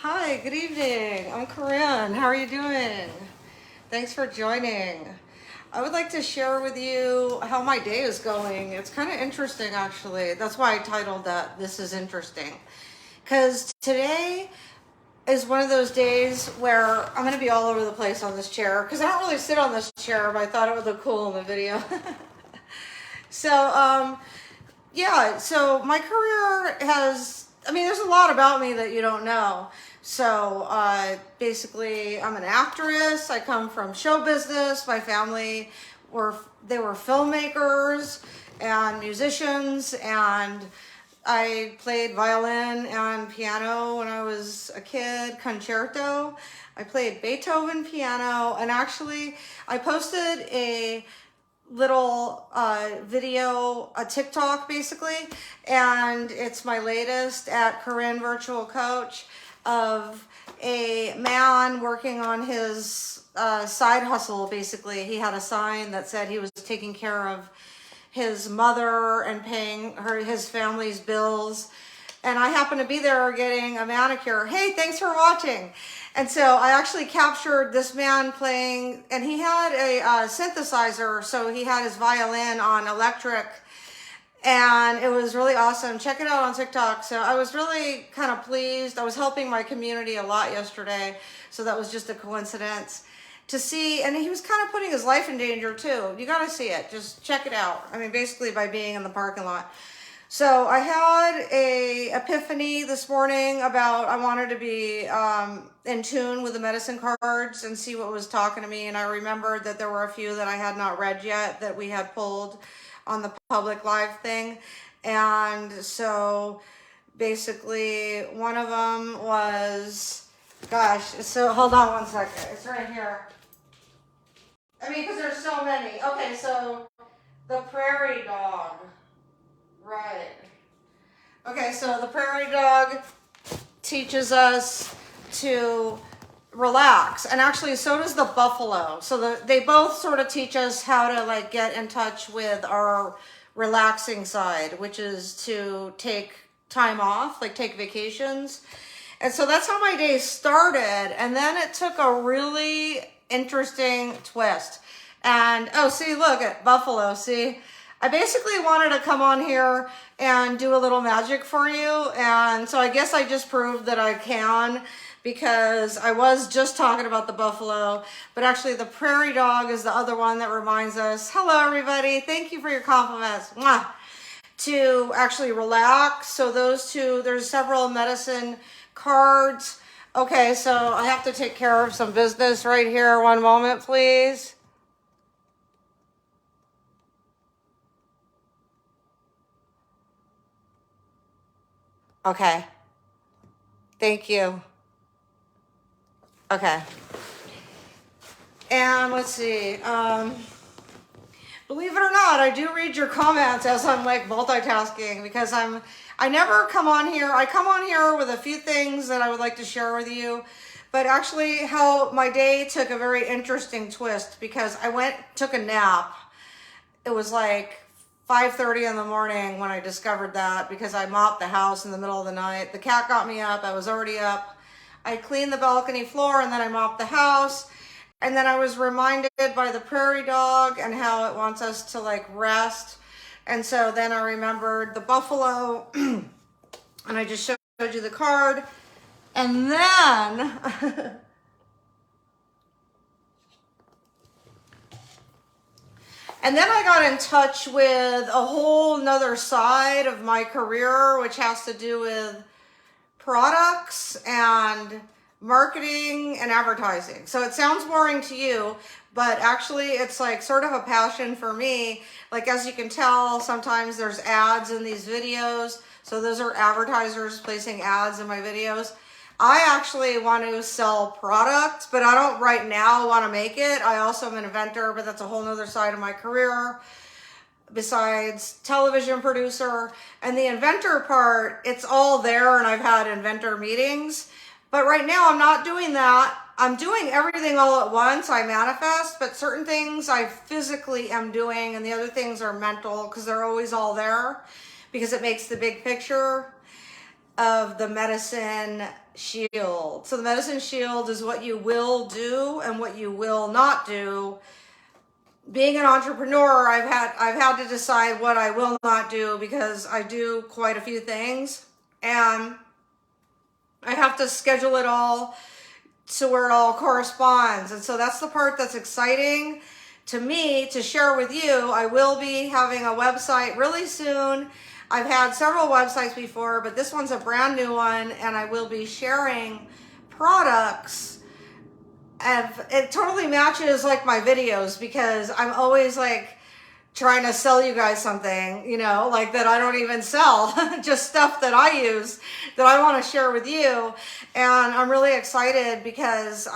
Hi, good evening. I'm Corin. How are you doing? Thanks for joining. I would like to share with you how my day is going. It's kind of interesting, actually. That's why I titled that This is Interesting. Because today is one of those days where I'm going to be all over the place on this chair. Because I don't really sit on this chair, but I thought it would look cool in the video. So my career has, there's a lot about me that you don't know. So basically, I'm an actress. I come from show business. My family were filmmakers and musicians, and I played violin and piano when I was a kid, concerto. I played Beethoven piano, and actually, I posted a little video, a TikTok basically, and it's my latest at Corin Virtual Coach of a man working on his side hustle. Basically, he had a sign that said he was taking care of his mother and paying his family's bills, and I happened to be there getting a manicure. Hey, thanks for watching. And so I actually captured this man playing, and he had a synthesizer, so he had his violin on electric, and it was really awesome. Check it out on TikTok. So I was really kind of pleased. I was helping my community a lot yesterday, so that was just a coincidence to see. And he was kind of putting his life in danger too. You got to see it. Just check it out. Basically by being in the parking lot. So I had a epiphany this morning about I wanted to be in tune with the medicine cards and see what was talking to me. And I remembered that there were a few that I had not read yet that we had pulled on the public live thing. And so basically one of them was, so hold on one second. It's right here. Because there's so many. Okay, so the prairie dog. Right. Okay, so the prairie dog teaches us to relax, and actually so does the buffalo. So they both sort of teach us how to get in touch with our relaxing side, which is to take time off, take vacations. And so that's how my day started, and then it took a really interesting twist. And see, look at buffalo. See, I basically wanted to come on here and do a little magic for you. And so I guess I just proved that I can, because I was just talking about the buffalo, but actually the prairie dog is the other one that reminds us, hello everybody, thank you for your compliments, mwah, to actually relax. So those two, there's several medicine cards. Okay, so I have to take care of some business right here. One moment, please. Okay. Thank you. Okay. And let's see. Believe it or not, I do read your comments as I'm multitasking, because I never come on here. I come on here with a few things that I would like to share with you, but actually how my day took a very interesting twist, because I took a nap. It was 5:30 in the morning when I discovered that, because I mopped the house in the middle of the night. The cat got me up. I was already up. I cleaned the balcony floor, and then I mopped the house. And then I was reminded by the prairie dog and how it wants us to rest. And so then I remembered the buffalo and I just showed you the card. And then And then I got in touch with a whole nother side of my career, which has to do with products and marketing and advertising. So it sounds boring to you, but actually it's sort of a passion for me. As you can tell, sometimes there's ads in these videos. So those are advertisers placing ads in my videos. I actually want to sell products, but I don't right now want to make it. I also am an inventor, but that's a whole nother side of my career besides television producer. And the inventor part, it's all there, and I've had inventor meetings. But right now I'm not doing that. I'm doing everything all at once. I manifest, but certain things I physically am doing, and the other things are mental, because they're always all there, because it makes the big picture. of the medicine shield. So the medicine shield is what you will do and what you will not do. Being an entrepreneur, I've had to decide what I will not do because I do quite a few things, and I have to schedule it all to where it all corresponds. And so that's the part that's exciting to me to share with you. I will be having a website really soon. I've had several websites before, but this one's a brand new one, and I will be sharing products. And it totally matches like my videos because I'm always like trying to sell you guys something, you know, like that I don't even sell, just stuff that I use that I want to share with you. And I'm really excited because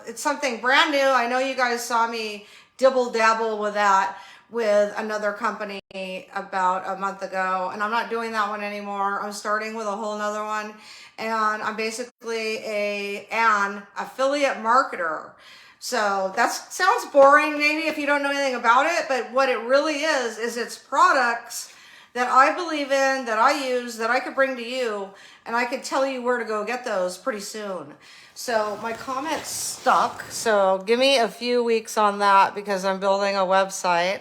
it's something brand new. I know you guys saw me dibble dabble with that with another company about a month ago, and I'm not doing that one anymore. I'm starting with a whole nother one, and I'm basically an affiliate marketer. So that sounds boring maybe if you don't know anything about it, but what it really is it's products that I believe in, that I use, that I could bring to you, and I could tell you where to go get those pretty soon. So my comments stuck, so give me a few weeks on that because I'm building a website.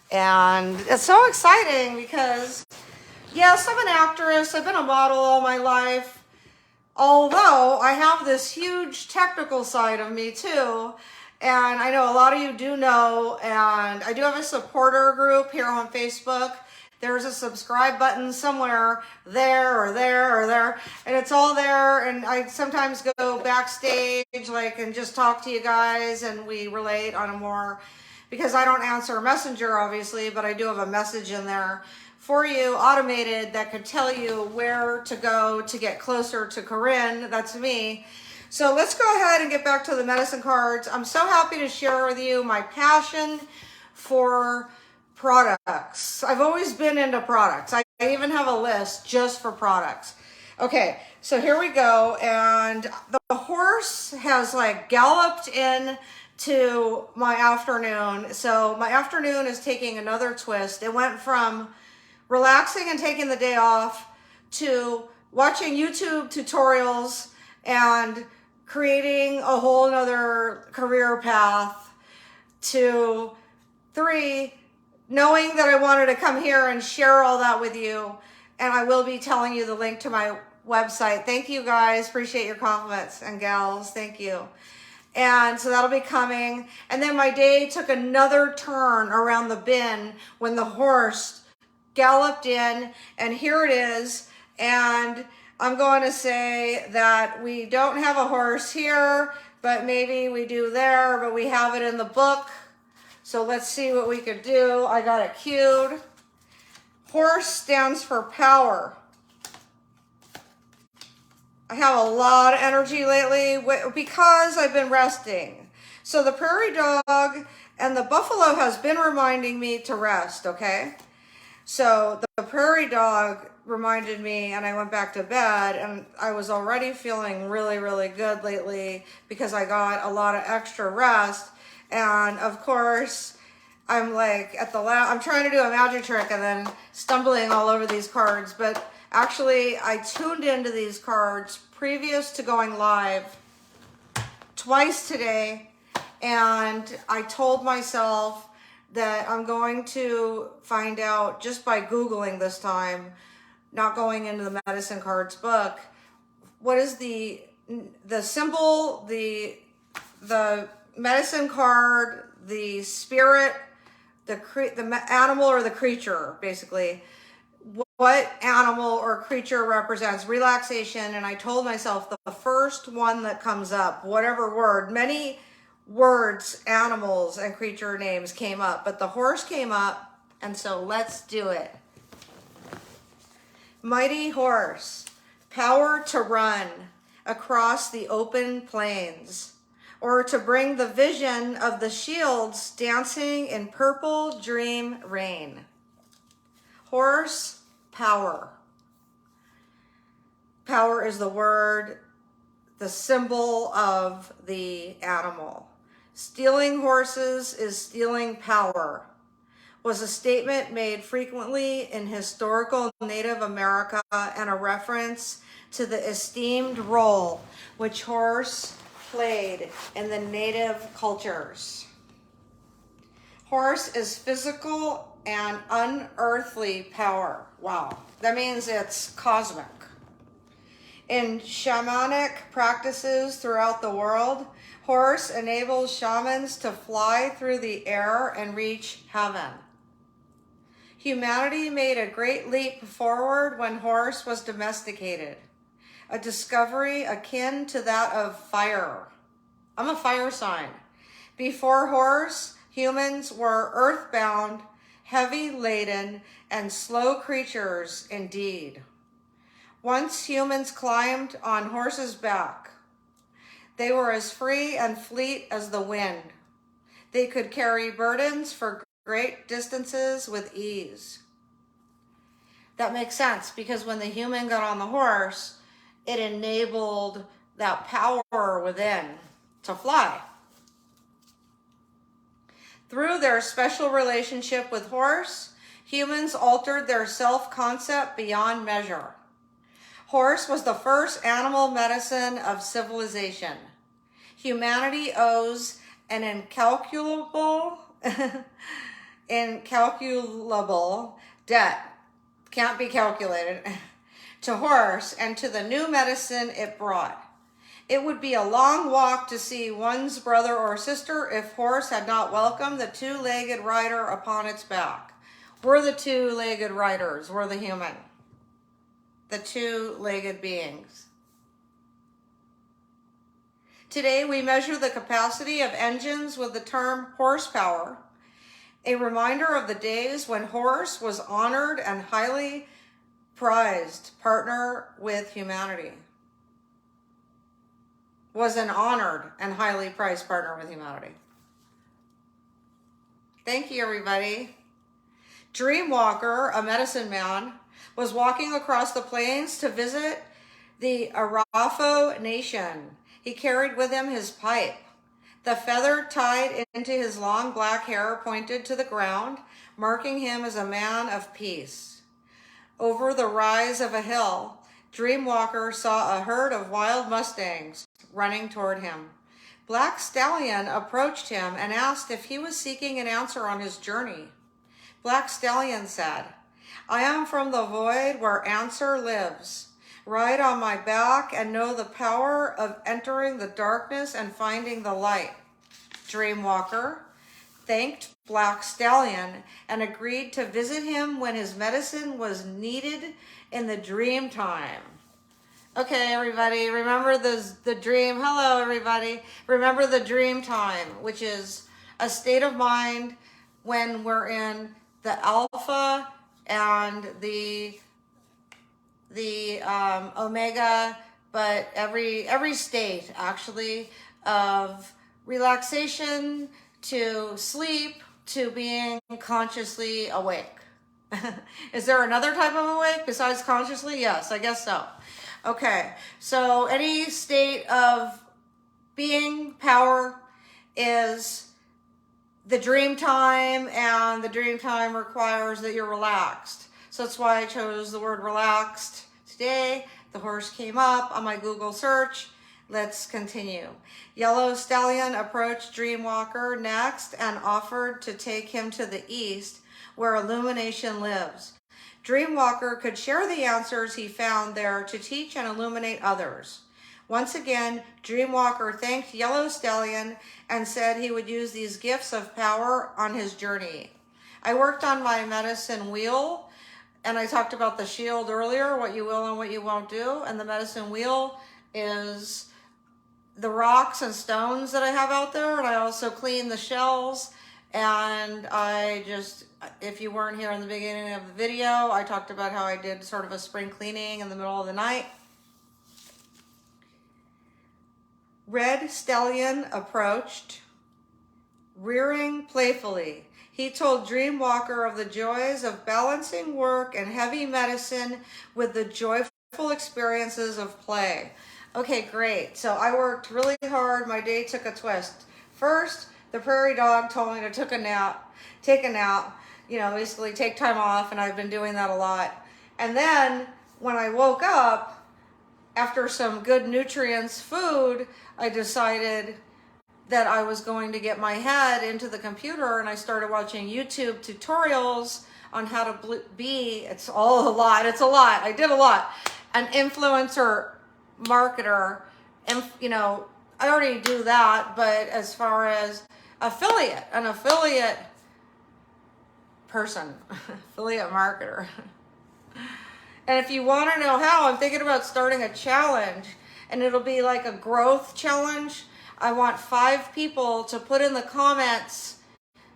And it's so exciting because, yes, I'm an actress. I've been a model all my life. Although I have this huge technical side of me too. And I know a lot of you do know, and I do have a supporter group here on Facebook. There's a subscribe button somewhere there or there or there, and it's all there. And I sometimes go backstage and just talk to you guys, and we relate on a more, because I don't answer Messenger obviously, but I do have a message in there for you, automated, that could tell you where to go to get closer to Corin. That's me. So let's go ahead and get back to the medicine cards. I'm so happy to share with you my passion for products. I've always been into products. I even have a list just for products. Okay, so here we go. And the horse has like galloped in to my afternoon. So my afternoon is taking another twist. It went from relaxing and taking the day off to watching YouTube tutorials and creating a whole nother career path to 3, knowing that I wanted to come here and share all that with you. And I will be telling you the link to my website. Thank you guys. Appreciate your compliments, and gals. Thank you. And so that'll be coming. And then my day took another turn around the bend when the horse galloped in, and here it is. And I'm going to say that we don't have a horse here, but maybe we do there, but we have it in the book. So let's see what we could do. I got it cued. Horse stands for power. I have a lot of energy lately because I've been resting. So the prairie dog and the buffalo has been reminding me to rest, okay? So the prairie dog reminded me, and I went back to bed, and I was already feeling really, really good lately because I got a lot of extra rest. And of course, I'm like I'm trying to do a magic trick and then stumbling all over these cards. But actually, I tuned into these cards previous to going live twice today. And I told myself that I'm going to find out just by Googling this time, not going into the medicine cards book, what is the symbol, the medicine card, the spirit, the animal or the creature, basically. What animal or creature represents relaxation? And I told myself the first one that comes up, whatever word, many words, animals and creature names came up, but the horse came up, and so let's do it. Mighty horse, power to run across the open plains, or to bring the vision of the shields dancing in purple dream rain. Horse, power. Power is the word, the symbol of the animal. Stealing horses is stealing power. was a statement made frequently in historical Native America and a reference to the esteemed role which horse played in the native cultures. Horse is physical and unearthly power. Wow, that means it's cosmic. In shamanic practices throughout the world, horse enables shamans to fly through the air and reach heaven. Humanity made a great leap forward when horse was domesticated, a discovery akin to that of fire. I'm a fire sign. Before horse, humans were earthbound, heavy laden, and slow creatures indeed. Once humans climbed on horse's back, they were as free and fleet as the wind. They could carry burdens for great distances with ease. That makes sense, because when the human got on the horse, it enabled that power within to fly. Through their special relationship with horse, humans altered their self-concept beyond measure. Horse was the first animal medicine of civilization. Humanity owes an incalculable debt, can't be calculated, to horse and to the new medicine it brought. It would be a long walk to see one's brother or sister if horse had not welcomed the two-legged rider upon its back. We're the two-legged riders, we're the human. The two-legged beings. Today we measure the capacity of engines with the term horsepower, a reminder of the days when horse was honored and highly prized partner with humanity. Was an honored and highly prized partner with humanity. Thank you, everybody. Dreamwalker, a medicine man, was walking across the plains to visit the Arapaho Nation. He carried with him his pipe. The feather tied into his long black hair pointed to the ground, marking him as a man of peace. Over the rise of a hill, Dreamwalker saw a herd of wild mustangs running toward him. Black Stallion approached him and asked if he was seeking an answer on his journey. Black Stallion said, "I am from the void where answer lives. Ride on my back and know the power of entering the darkness and finding the light." Dreamwalker thanked Black Stallion and agreed to visit him when his medicine was needed in the dream time. Okay, everybody, remember the dream. Hello, everybody. Remember the dream time, which is a state of mind when we're in the alpha and the omega, but every state actually of relaxation to sleep to being consciously awake. Is there another type of awake besides consciously? Yes, I guess so. Okay, so any state of being, power, is the dream time, and the dream time requires that you're relaxed. So that's why I chose the word relaxed today. The horse came up on my Google search. Let's continue. Yellow Stallion approached Dreamwalker next and offered to take him to the east, where illumination lives. Dreamwalker could share the answers he found there to teach and illuminate others. Once again, Dreamwalker thanked Yellow Stallion and said he would use these gifts of power on his journey. I worked on my medicine wheel, and I talked about the shield earlier, what you will and what you won't do. And the medicine wheel is the rocks and stones that I have out there. And I also clean the shells. And I just, if you weren't here in the beginning of the video, I talked about how I did sort of a spring cleaning in the middle of the night. Red Stallion approached, rearing playfully. He told Dreamwalker of the joys of balancing work and heavy medicine with the joyful experiences of play. Okay, great. So I worked really hard. My day took a twist. First, the prairie dog told me to take a nap. you know, basically take time off, and I've been doing that a lot. And then when I woke up, after some good nutrients food, I decided that I was going to get my head into the computer, and I started watching YouTube tutorials on how to be, it's all a lot, it's a lot, I did a lot, an influencer marketer. And, you know, I already do that, but as far as an affiliate person, affiliate marketer. And if you want to know how, I'm thinking about starting a challenge, and it'll be like a growth challenge. I want 5 people to put in the comments,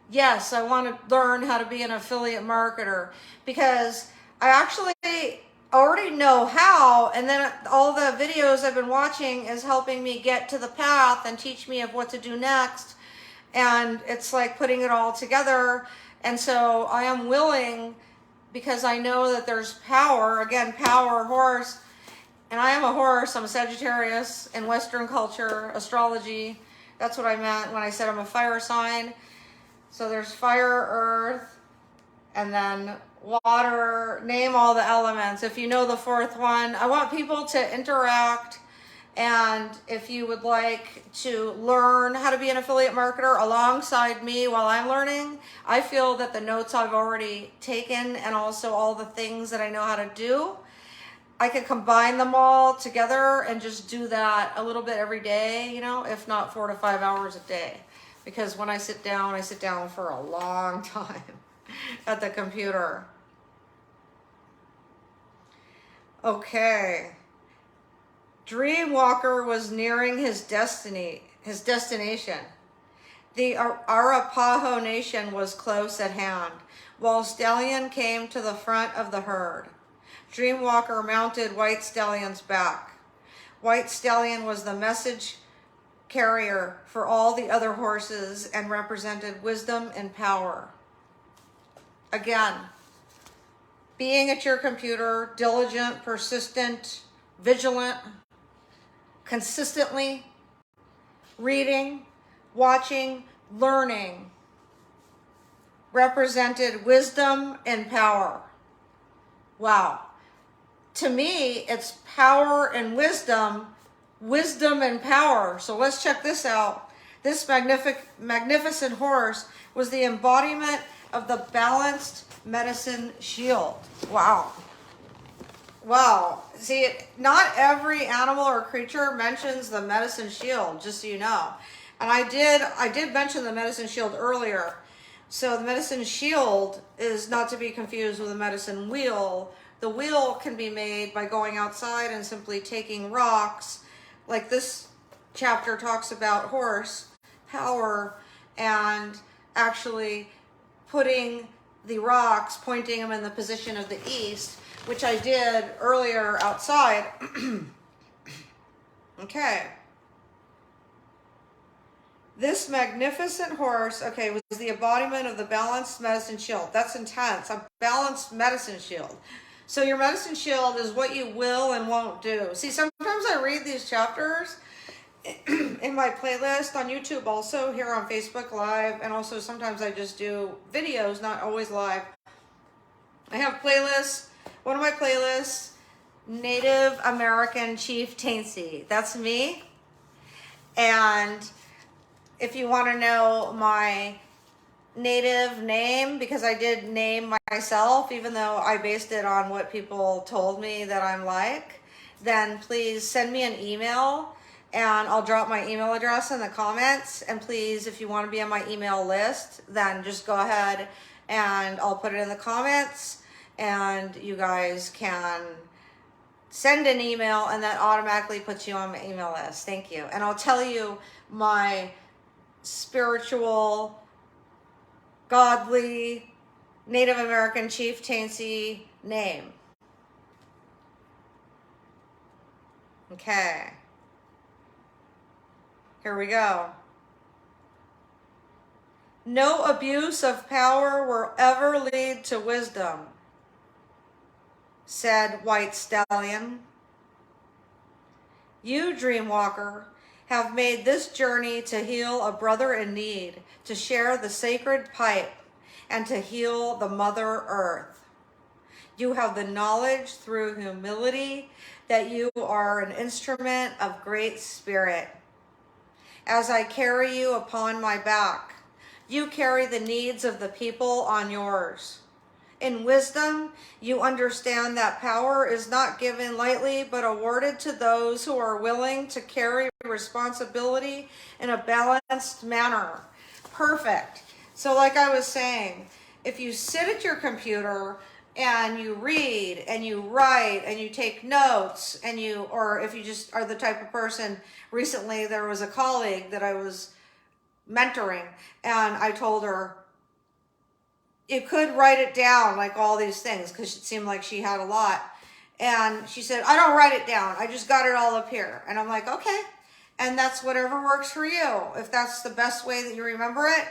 yes, I want to learn how to be an affiliate marketer, because I actually already know how, and then all the videos I've been watching is helping me get to the path and teach me of what to do next. And it's like putting it all together. And so I am willing, because I know that there's power, again, power, horse, and I am a horse. I'm a Sagittarius in Western culture, astrology. That's what I meant when I said I'm a fire sign. So there's fire, earth, and then water. Name all the elements. If you know the 4th one, I want people to interact. And if you would like to learn how to be an affiliate marketer alongside me while I'm learning, I feel that the notes I've already taken and also all the things that I know how to do, I can combine them all together and just do that a little bit every day, you know, if not 4 to 5 hours a day. Because when I sit down for a long time at the computer. Okay. Dreamwalker was nearing his destination. The Arapaho Nation was close at hand, while Stallion came to the front of the herd. Dreamwalker mounted White Stallion's back. White Stallion was the message carrier for all the other horses and represented wisdom and power. Again, being at your computer, diligent, persistent, vigilant, consistently reading, watching, learning, represented wisdom and power. Wow. To me, it's power and wisdom and power. So let's check this out. This magnificent horse was the embodiment of the balanced medicine shield. Wow. Wow. See, not every animal or creature mentions the medicine shield, just so you know. And I did mention the medicine shield earlier. So the medicine shield is not to be confused with a medicine wheel. The wheel can be made by going outside and simply taking rocks, like this chapter talks about horse power, and actually putting the rocks, pointing them in the position of the east, which I did earlier outside. Okay. This magnificent horse, okay, was the embodiment of the balanced medicine shield. That's intense. A balanced medicine shield. So your medicine shield is what you will and won't do. See, sometimes I read these chapters in my playlist on YouTube, also here on Facebook Live, and also sometimes I just do videos, not always live. I have playlists. One of my playlists, Native American Chieftaincy. That's me. And if you want to know my native name, because I did name myself, even though I based it on what people told me that I'm like, then please send me an email, and I'll drop my email address in the comments. And please, if you want to be on my email list, then just go ahead and I'll put it in the comments, and you guys can send an email, and that automatically puts you on my email list. Thank you. And I'll tell you my spiritual, godly, Native American chieftaincy name. Okay. Here we go. No abuse of power will ever lead to wisdom, said White Stallion. You, Dreamwalker, have made this journey to heal a brother in need, to share the sacred pipe, and to heal the Mother Earth. You have the knowledge through humility that you are an instrument of great spirit. As I carry you upon my back, you carry the needs of the people on yours. In wisdom, you understand that power is not given lightly, but awarded to those who are willing to carry responsibility in a balanced manner. Perfect. So like I was saying, if you sit at your computer and you read and you write and you take notes and or if you just are the type of person, recently there was a colleague that I was mentoring and I told her, you could write it down, like all these things, because it seemed like she had a lot. And she said, I don't write it down. I just got it all up here. And I'm like, okay. And that's whatever works for you. If that's the best way that you remember it.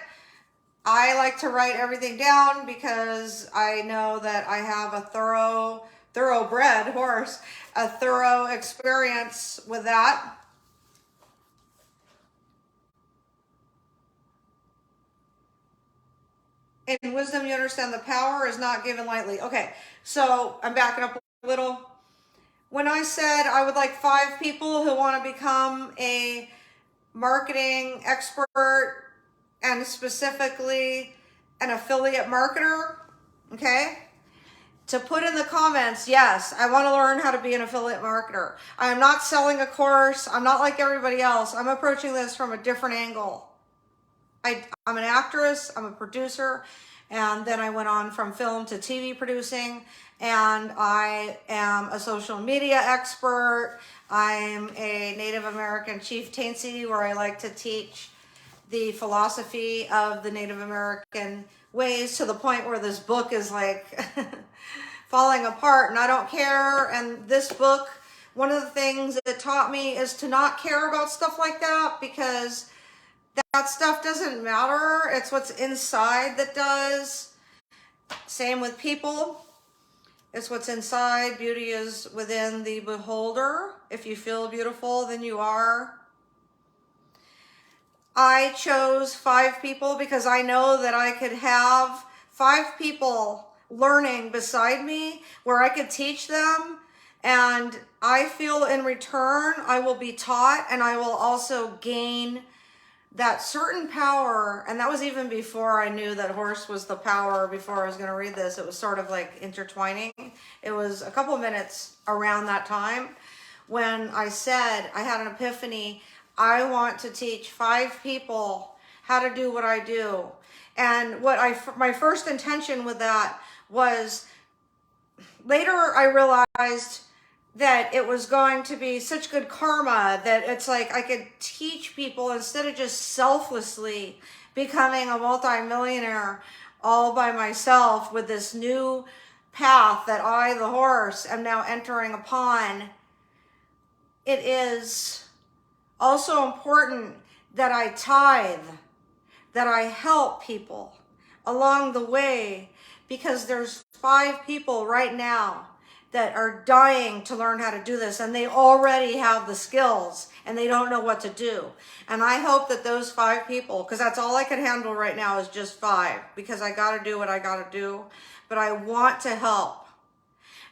I like to write everything down because I know that I have a thoroughbred horse, a thorough experience with that. In wisdom, you understand the power is not given lightly. Okay, so I'm backing up a little. When I said I would like 5 people who want to become a marketing expert and specifically an affiliate marketer, okay, to put in the comments, yes, I want to learn how to be an affiliate marketer. I am not selling a course. I'm not like everybody else. I'm approaching this from a different angle. I'm an actress, I'm a producer, and then I went on from film to TV producing, and I am a social media expert. I'm a Native American chieftaincy where I like to teach the philosophy of the Native American ways to the point where this book is like falling apart and I don't care. And this book, one of the things that it taught me is to not care about stuff like that because that stuff doesn't matter. It's what's inside that does. Same with people. It's what's inside. Beauty is within the beholder. If you feel beautiful, then you are. I chose 5 people because I know that I could have 5 people learning beside me where I could teach them. And I feel in return, I will be taught and I will also gain that certain power. And that was even before I knew that horse was the power. Before I was going to read this, it was sort of like intertwining. It was a couple minutes around that time when I said I had an epiphany. I want to teach 5 people how to do what I do. And my first intention with that was, later I realized that it was going to be such good karma that it's like I could teach people instead of just selflessly becoming a multimillionaire all by myself with this new path that I, the horse, am now entering upon. It is also important that I tithe, that I help people along the way, because there's 5 people right now that are dying to learn how to do this, and they already have the skills and they don't know what to do. And I hope that those 5 people, because that's all I can handle right now is just 5, because I got to do what I got to do, but I want to help.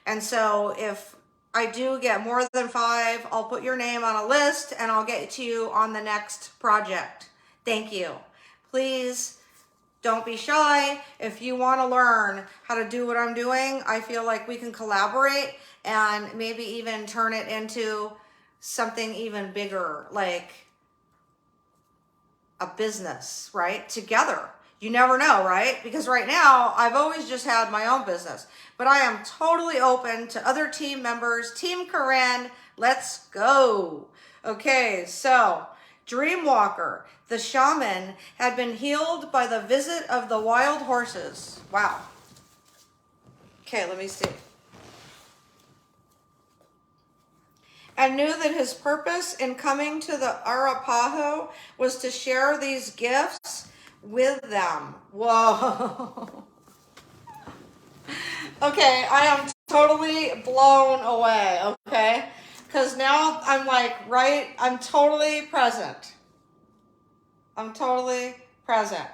And so if I do get more than 5, I'll put your name on a list and I'll get to you on the next project. Thank you. Please don't be shy. If you want to learn how to do what I'm doing, I feel like we can collaborate and maybe even turn it into something even bigger, like a business, right? Together. You never know, right? Because right now, I've always just had my own business, but I am totally open to other team members. Team Corin, let's go. Okay, so Dreamwalker, the shaman, had been healed by the visit of the wild horses. Wow. Okay, let me see. And knew that his purpose in coming to the Arapaho was to share these gifts with them. Whoa. Okay, I am totally blown away, okay? Because now I'm like, I'm totally present. I'm totally present.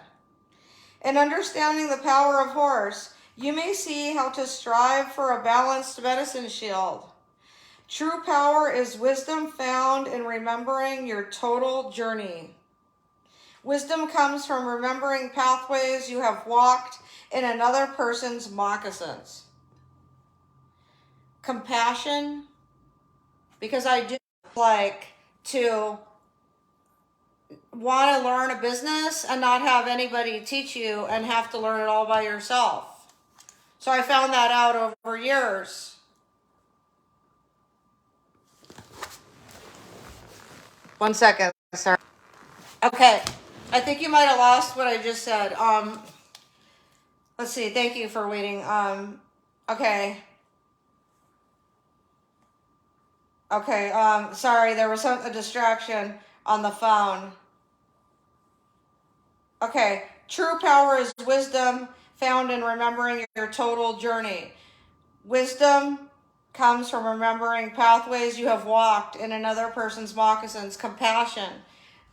In understanding the power of horse, you may see how to strive for a balanced medicine shield. True power is wisdom found in remembering your total journey. Wisdom comes from remembering pathways you have walked in another person's moccasins. Compassion, because I do like to want to learn a business and not have anybody teach you and have to learn it all by yourself. So I found that out over years. One second, sorry. Okay, I think you might have lost what I just said. Let's see, thank you for waiting. Okay. Okay, sorry, there was a distraction on the phone. Okay, true power is wisdom found in remembering your total journey. Wisdom comes from remembering pathways you have walked in another person's moccasins. Compassion.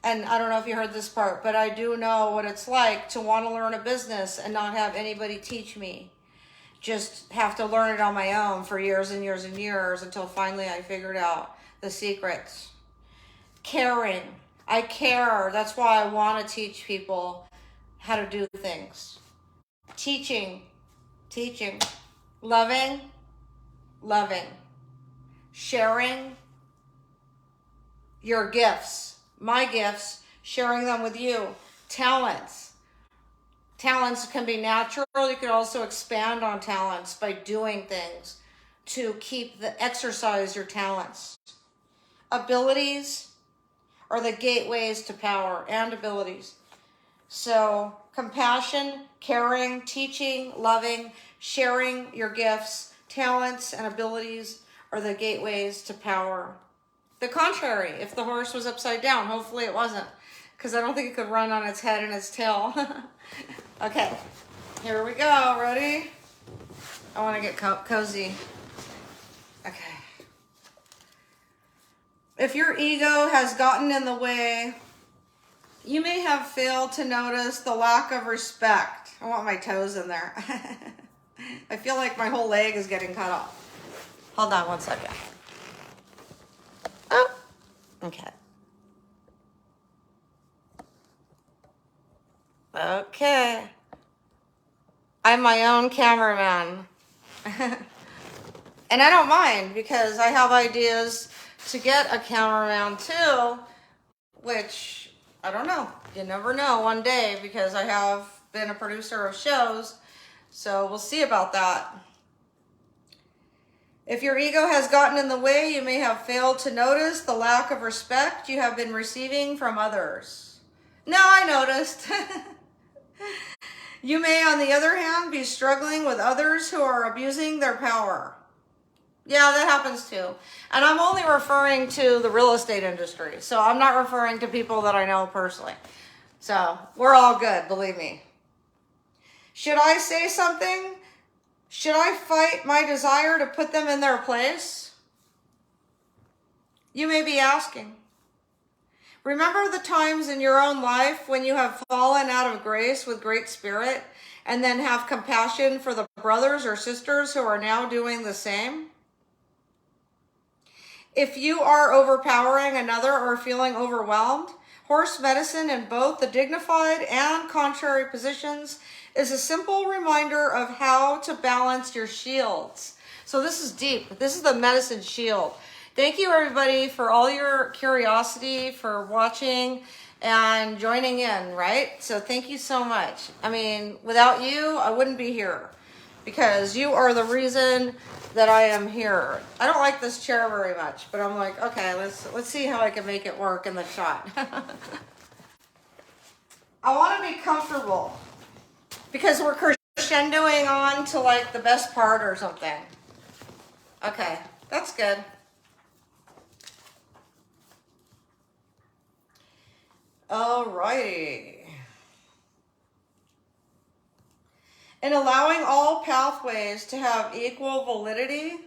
And I don't know if you heard this part, but I do know what it's like to want to learn a business and not have anybody teach me. Just have to learn it on my own for years and years and years until finally I figured out the secrets. Caring. I care. That's why I want to teach people how to do things. Teaching. Loving. Sharing your gifts, my gifts, sharing them with you. Talents can be natural. You can also expand on talents by doing things to exercise your talents. Abilities are the gateways to power, and abilities. So compassion, caring, teaching, loving, sharing your gifts, talents, and abilities are the gateways to power. The contrary, if the horse was upside down, hopefully it wasn't, because I don't think it could run on its head and its tail. Okay, here we go. Ready? I want to get cozy. Okay. If your ego has gotten in the way, you may have failed to notice the lack of respect. I want my toes in there. I feel like my whole leg is getting cut off. Hold on one second. Oh, okay. Okay. I'm my own cameraman. And I don't mind, because I have ideas to get a cameraman too, which, I don't know. You never know one day, because I have been a producer of shows. So we'll see about that. If your ego has gotten in the way, you may have failed to notice the lack of respect you have been receiving from others. Now I noticed. You may, on the other hand, be struggling with others who are abusing their power. Yeah, that happens too. And I'm only referring to the real estate industry. So I'm not referring to people that I know personally. So we're all good, believe me. Should I say something? Should I fight my desire to put them in their place? You may be asking. Remember the times in your own life when you have fallen out of grace with great spirit, and then have compassion for the brothers or sisters who are now doing the same? If you are overpowering another or feeling overwhelmed, horse medicine in both the dignified and contrary positions is a simple reminder of how to balance your shields. So this is deep. This is the medicine shield. Thank you, everybody, for all your curiosity, for watching and joining in, right? So thank you so much. I mean, without you, I wouldn't be here, because you are the reason that I am here. I don't like this chair very much, but I'm like, okay, let's see how I can make it work in the shot. I want to be comfortable, because we're crescendoing on to like the best part or something. Okay, that's good. Alrighty. In allowing all pathways to have equal validity,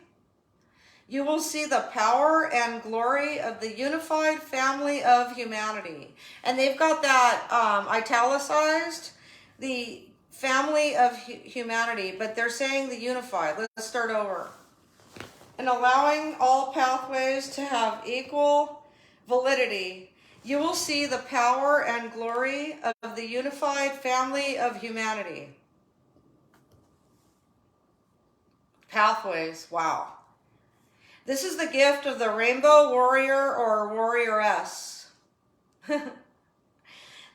you will see the power and glory of the unified family of humanity. And they've got that italicized. The family of humanity, but they're saying the unified. Let's start over. And allowing all pathways to have equal validity, you will see the power and glory of the unified family of humanity. Pathways, wow. This is the gift of the rainbow warrior or warrioress.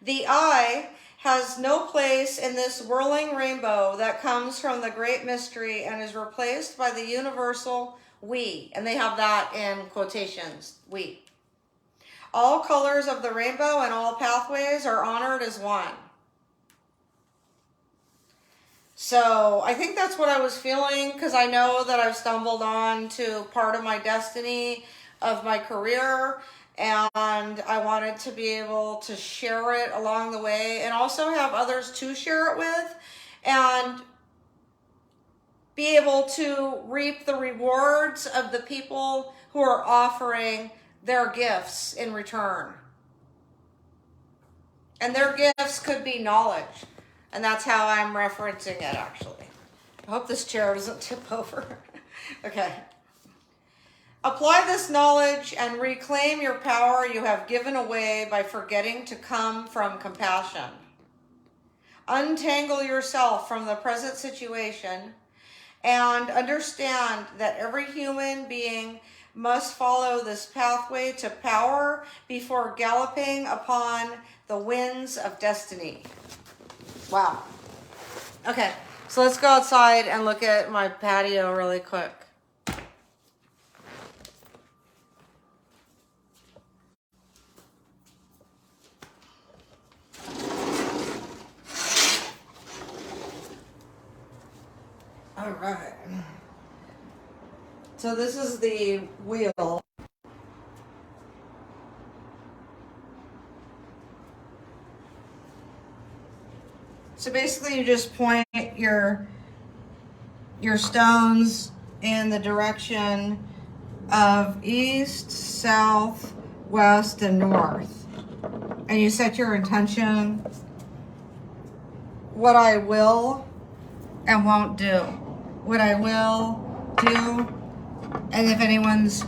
The I has no place in this whirling rainbow that comes from the great mystery and is replaced by the universal we. And they have that in quotations, we. All colors of the rainbow and all pathways are honored as one. So I think that's what I was feeling, because I know that I've stumbled on to part of my destiny of my career, and I wanted to be able to share it along the way and also have others to share it with and be able to reap the rewards of the people who are offering their gifts in return. And their gifts could be knowledge. And that's how I'm referencing it, actually. I hope this chair doesn't tip over. Okay. Apply this knowledge and reclaim your power you have given away by forgetting to come from compassion. Untangle yourself from the present situation and understand that every human being must follow this pathway to power before galloping upon the winds of destiny. Wow. Okay, so let's go outside and look at my patio really quick. All right. So this is the wheel. So basically you just point your stones in the direction of east, south, west, and north. And you set your intention, what I will and won't do. What I will do, and if anyone's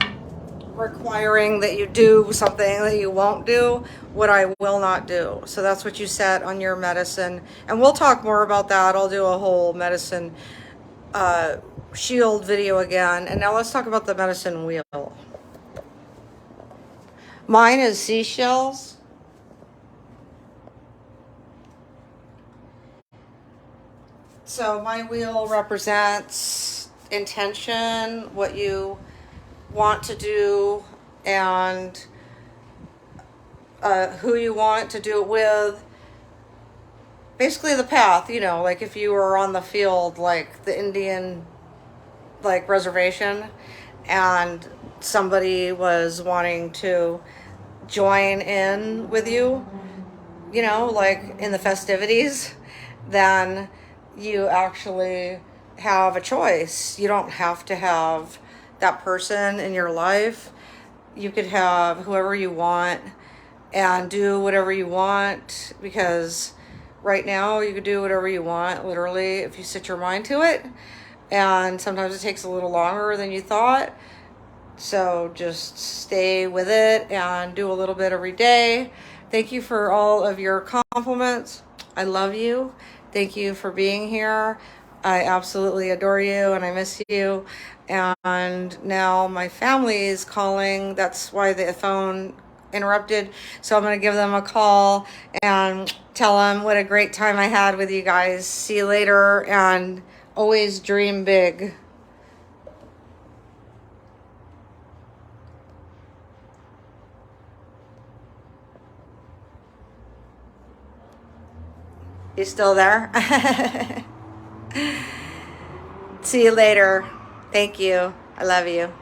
requiring that you do something that you won't do, what I will not do. So that's what you set on your medicine. And we'll talk more about that. I'll do a whole medicine shield video again. And now let's talk about the medicine wheel. Mine is seashells. So my wheel represents intention, what you want to do, and who you want to do it with. Basically the path, you know, like if you were on the field, like the Indian reservation, and somebody was wanting to join in with you, you know, like in the festivities, then you actually have a choice. You don't have to have that person in your life. You could have whoever you want and do whatever you want, because right now you could do whatever you want, literally, if you set your mind to it. And sometimes it takes a little longer than you thought. So just stay with it and do a little bit every day. Thank you for all of your compliments. I love you. Thank you for being here. I absolutely adore you and I miss you. And now my family is calling. That's why the phone interrupted. So I'm going to give them a call and tell them what a great time I had with you guys. See you later, and always dream big. You still there? See you later. Thank you. I love you.